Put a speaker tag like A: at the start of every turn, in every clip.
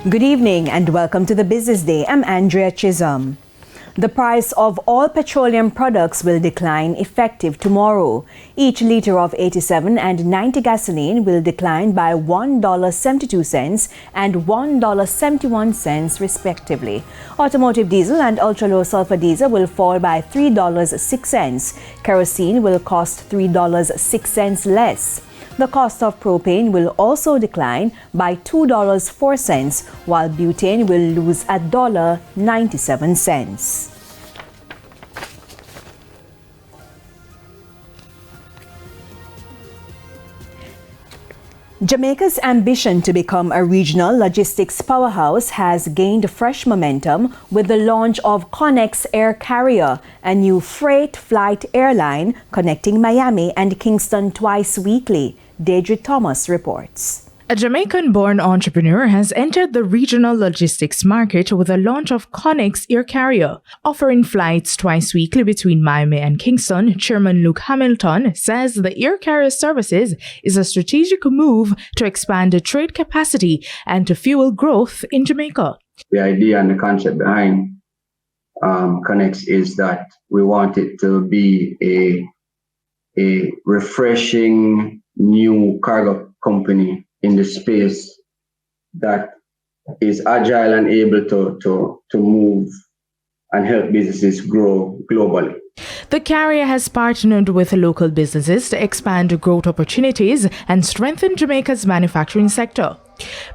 A: Good evening and welcome to the Business Day. I'm Andrea Chisholm. The price of all petroleum products will decline effective tomorrow. Each liter of 87 and 90 gasoline will decline by $1.72 and $1.71 respectively. Automotive diesel and ultra-low sulfur diesel will fall by $3.06. Kerosene will cost $3.06 less. The cost of propane will also decline by $2.04, while butane will lose $1.97. Jamaica's ambition to become a regional logistics powerhouse has gained fresh momentum with the launch of Connex Air Carrier, a new freight flight airline connecting Miami and Kingston twice weekly. Deirdre Thomas reports.
B: A Jamaican-born entrepreneur has entered the regional logistics market with the launch of Connex Air Carrier. Offering flights twice weekly between Miami and Kingston, Chairman Luke Hamilton says the air carrier services is a strategic move to expand the trade capacity and to fuel growth in Jamaica.
C: The idea and the concept behind Connex is that we want it to be a refreshing new cargo company in the space that is agile and able to move and help businesses grow globally.
B: The carrier has partnered with local businesses to expand growth opportunities and strengthen Jamaica's manufacturing sector.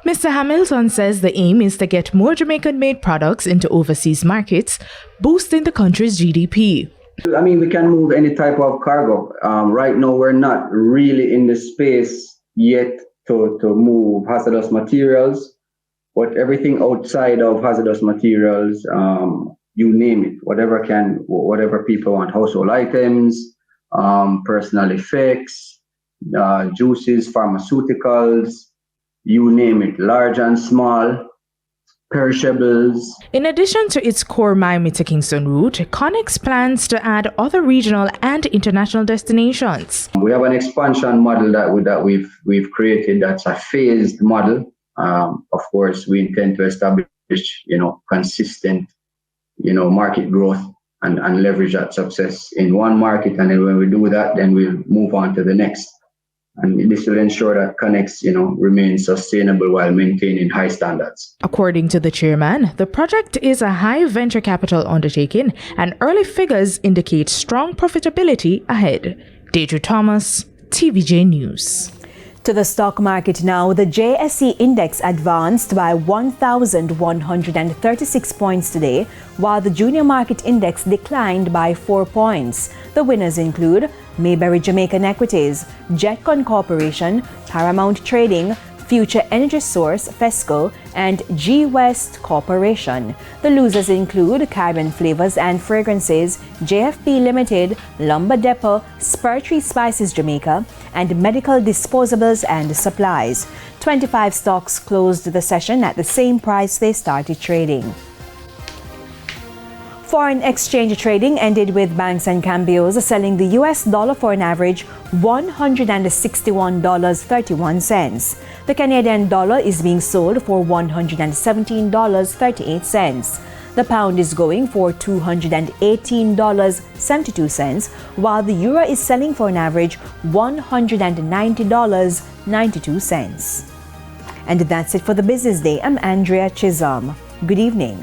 B: Mr. Hamilton says the aim is to get more Jamaican-made products into overseas markets, boosting the country's GDP.
C: I mean, we can move any type of cargo. Right now, we're not really in the space yet to move hazardous materials, but everything outside of hazardous materials, you name it, whatever people want, household items, personal effects, juices, pharmaceuticals, you name it, large and small, perishables.
B: In addition to its core Miami to Kingston route, Connex plans to add other regional and international destinations.
C: We have an expansion model that we've created that's a phased model. Of course, we intend to establish, consistent, market growth and leverage that success in one market. And then when we do that, then we'll move on to the next. And this will ensure that Connex, remains sustainable while maintaining high standards.
B: According to the chairman, the project is a high venture capital undertaking and early figures indicate strong profitability ahead. Deirdre Thomas, TVJ News.
A: To the stock market now, the JSE index advanced by 1,136 points today, while the junior market index declined by 4 points. The winners include Mayberry Jamaican Equities, Jetcon Corporation, Paramount Trading, Future Energy Source, FESCO, and G West Corporation. The losers include Caribbean Flavors and Fragrances, JFP Limited, Lumber Depot, Spurtree Spices Jamaica, and Medical Disposables and Supplies. 25 stocks closed the session at the same price they started trading. Foreign exchange trading ended with banks and cambios selling the US dollar for an average $161.31. The Canadian dollar is being sold for $117.38. The pound is going for $218.72, while the euro is selling for an average $190.92. And that's it for the Business Day. I'm Andrea Chisholm. Good evening.